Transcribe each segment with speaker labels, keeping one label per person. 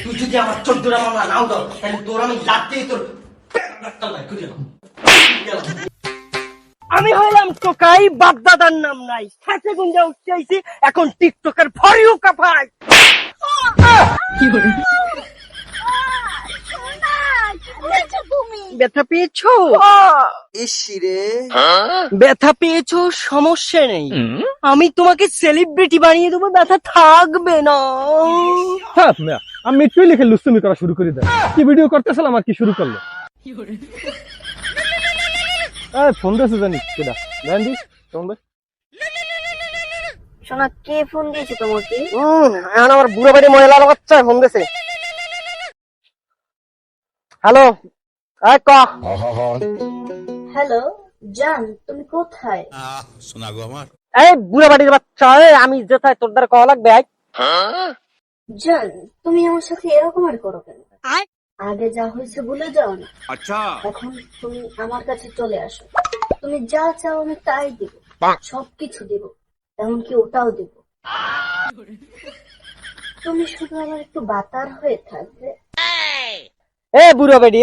Speaker 1: তুই যদি আমার 14টা মামলা নাও দাও তাহলে তোর আমি লাত্তেই তোর আমি হইলাম টোকাই, বাপদাদার নাম নাই, সাথে গুঞ্জা উঠতে আইছি, এখন টিকটকের ভরিও কাপাই। ব্যথা পেয়েছো?
Speaker 2: ইসিরে
Speaker 1: ব্যথা পেয়েছো, সমস্যা নেই, আমি তোমাকে সেলিব্রিটি বানিয়ে দেবো, ব্যথা থাকবে না।
Speaker 3: আমি একটু লিখে লুস্তুমি করা শুরু করে দেয়। কি ভিডিও করতেছিলাম আর কি শুরু করলো? ফোন দিয়েছে জানি কেডা জানি ফোন দে।
Speaker 4: শোনা, কে ফোন দিয়েছে তোমাকে?
Speaker 1: এখন আমার বুড়ো বাড়ি মহিলার বাচ্চা ফোন দিয়েছে। হ্যালো,
Speaker 4: হ্যালো জান, তুমি কোথায়?
Speaker 5: শোনা গো আমার
Speaker 1: এই বুড়ো বাড়ির বাচ্চা, আমি যেথায় তোর দ্বারা কওয়া লাগবে।
Speaker 4: জান, তুমি আমার সাথে এরকম আর করো কেন? আগে যা হয়েছে ভুলে যাও না।
Speaker 5: আচ্ছা
Speaker 4: এখন তুমি আমার কাছে চলে আসো, তুমি যা চাও আমি তাই দিব, সবকিছু দিব, এমনকি ওটাও দিব। তুমি শুধু আমার একটু বাতার হয়ে থাকবে।
Speaker 1: এ বুড়ো বেডি,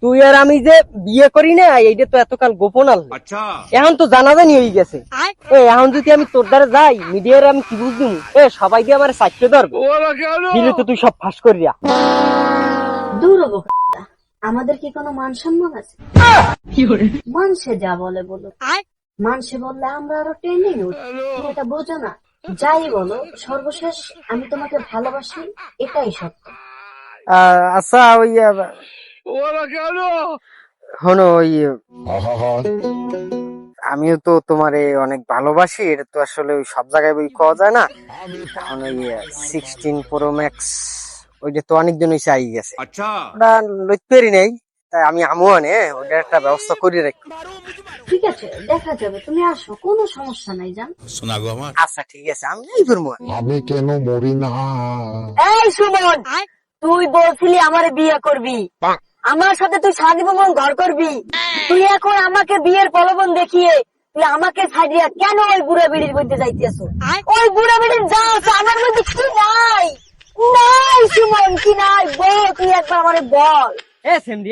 Speaker 1: তুই আর আমি যে বিয়ে করি না, এইটা তো এতকাল গোপন আল,
Speaker 5: আচ্ছা
Speaker 1: এখন তো জানাজানি হয়ে গেছে। এখন যদি আমি তোর দ্বারা যাই মিডিয়ার, আমি কি বুঝবি? সবাই দিয়ে আমার সাইডে ধরবো, দিলে তো তুই সব ফাঁস করিয়া।
Speaker 4: দূর হবো, আমাদের কি কোনো মান সম্মান আছে? মানুষে যা বলে বলো, মানুষে বললে আমরা আরো ট্রেন্ডিং উঠি, তুমি এটা বোঝো না? যাই বলো, সর্বশেষ আমি তোমাকে ভালোবাসি, এটাই সত্য।
Speaker 1: আচ্ছা, ওই হনো, ওই আমিও তো তোমারে অনেক ভালোবাসি, এটা তো আসলে ওই সব জায়গায় বই কওয়া যায় না। এখন ওই 16 Pro Max ওইটা তো অনেকদিন হয়েছে আই গেছে,
Speaker 5: আচ্ছা
Speaker 1: ওটা লইতে পারি নাই, তাই আমি আমুয়া নে ওইটা একটা ব্যবস্থা করে রাখি।
Speaker 4: ঠিক আছে, দেখা যাবে, তুমি আসো, কোনো সমস্যা নাই জান।
Speaker 5: শোনা গো আমার
Speaker 1: আচ্ছা ঠিক আছে, আমি এই করবো।
Speaker 6: আমি কেন মরি না?
Speaker 4: এই সুমন, তুই বলছিলি আমার বিয়ে করবি, আমার সাথে তুই শাদী ভবন ঘর করবি, তুই এখন আমাকে বিয়ের প্রলোভন দেখিয়ে তুই আমাকে ছাড়িয়া কেন ওই বুড়া বিড়ির মধ্যে যাইতেছো? ওই বুড়া বিড়ির যা আছে আমার মধ্যে কি নাই? নাই সুমন, কি নাই বল, তুই একবার আমারে বল।
Speaker 1: এ সেমরি,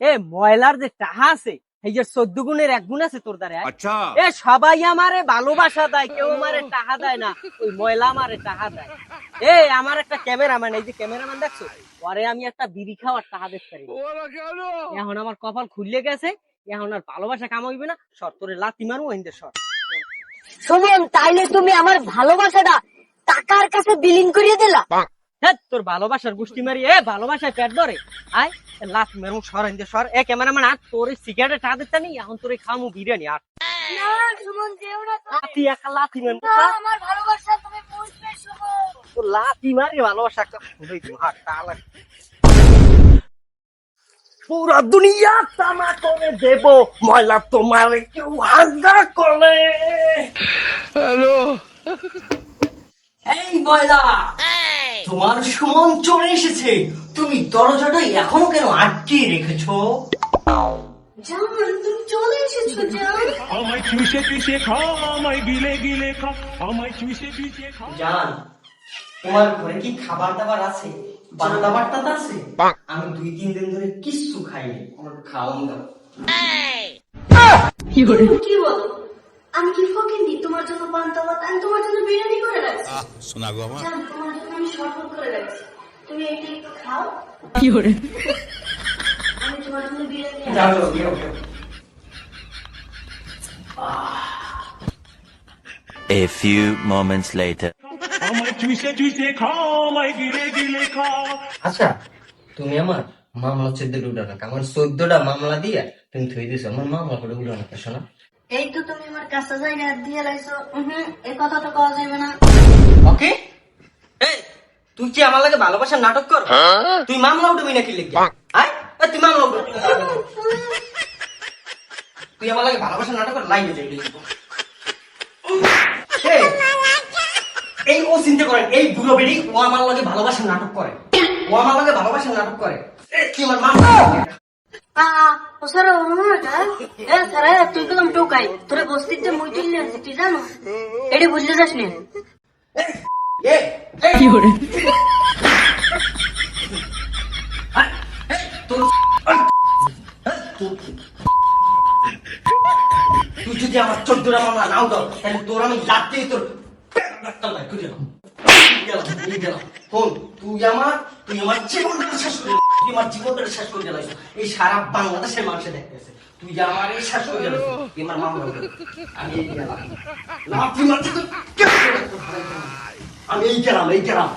Speaker 1: এ ময়লার যে টাহা আছে, এই যে 14 গুণের 1 গুণ আছে তোর দ্বারা।
Speaker 5: আচ্ছা
Speaker 1: এ সবাই আমারে ভালোবাসা দেয়, কেউ আমারে টাকা দেয় না, ওই ময়লা আমারে টাকা দেয়। আমার একটা ক্যামেরাম্যান, এই যে ক্যামেরাম্যান দেখছো, পরে আমি একটা বিড়ি খাওয়ার টাকা দেখতে পারি। এখন আমার কপাল খুললে গেছে, এখন আর ভালোবাসা কাম হইবে না, সর তোরে লাথি মারবো হিন্দে সর।
Speaker 4: সুমন, তাইলে তুমি আমার ভালোবাসাটা টাকার কাছে বিলীন করিয়ে দিলা?
Speaker 1: হ্যাঁ, তোর ভালোবাসার গোষ্ঠী মারি, ভালোবাসায় পেট ধরে, আয় লাথি মারবো সর হিন্দে সর। ক্যামেরাম্যান, আর তোর সিগারেটের টাকা দিতে নেই, এখন তোরে খামু বিরিয়ানি। আর
Speaker 4: না সুমন, যেও না,
Speaker 1: লাথি একটা লাথি মারবো,
Speaker 4: আমার ভালোবাসা তুমি বুঝবে সুমন।
Speaker 1: তোর লাথি মারি ভালোবাসা একটা হাত তালা পুরা দুনিয়া তামা করে দেব, ময়লা তোমার কেউ হাজা করে। হ্যালো, এই ময়লা, তোমার সুমন চলে এসেছে, তুমি দরজাটা এখনো কেন আটকিয়ে রেখেছো?
Speaker 4: জান, তুমি চলে এসেছো জান।
Speaker 3: আমায় চুষে চুষে খাও, আমায় গিলে গিলে খাও, আমায় চুষে চুষে খাও।
Speaker 1: জান, তোমার ঘরে কি খাবার দাবার আছে? বার্তা বার্তা আছে? আমি 2-3 দিন ধরে কিচ্ছু খাইনি, আমার খাওয়ান দাও।
Speaker 4: কি বলো? আমি কি ফকিনি? তোমার জন্য পান্তা ভাত, আমি তোমার জন্য বিরিয়ানি করে রাখছি।
Speaker 5: শোনা গো আমার
Speaker 4: জান, তোমার জন্য আমি শরবত করে রাখছি, তুমি এটা একটু খাও। আমি তোমার জন্য বিরিয়ানি
Speaker 1: যাও যাও, যাও যাও।
Speaker 7: A few moments later.
Speaker 3: আমায় চুষে চুষে খাও, আমায় গিলে গিলে খাও।
Speaker 1: আচ্ছা, তুমি আমার মামলা 14টা উঠানো, আমার 14টা মামলা দিয়ে তুমি থই দিছো, আমার মামলা করে উঠানো শোনা।
Speaker 4: এই তো তুমি আমার কাছে জায়গা দিয়ে লাইছো, এই কথা তো কওয়া যাবে না।
Speaker 1: ওকে, তুই কি আমার লাগে ভালোবাসার নাটক কর? তুই মামলা উঠবি নাকি লিখে? তুই মামলা উঠবি, তুই আমার লাগে ভালোবাসার নাটক কর, লাইনে যাই লিখবো। এই ও চিন্তা করেন, এই বুড়ো বেড়ি ও আমার লাগে ভালোবাসার নাটক করে, ও আমার লাগে ভালোবাসার নাটক করে। তুই আমার মামলা
Speaker 4: ও স্যার স্যার তুই কলম টোকাই তোরে বস্তিতে মুই তুললে তুই জানো এটি বুঝতে যাস নি
Speaker 1: তুই যদি আমার 14 মামলা নাও দাও তাহলে তোর আমি লাত্তেই তোর ডাক্তার ভাই খুঁজে গেলাম শোন তুই আমার জীবনটা শেষ করে তুই আমার জীবনটা শেষ করে গেলাম এই সারা বাংলাদেশের মানুষে দেখতেছে তুই আমার এই শেষ করে গেলাম তুই আমার মামলা আমি এই গেলাম না তুই মারতে তো আমি এই গেলাম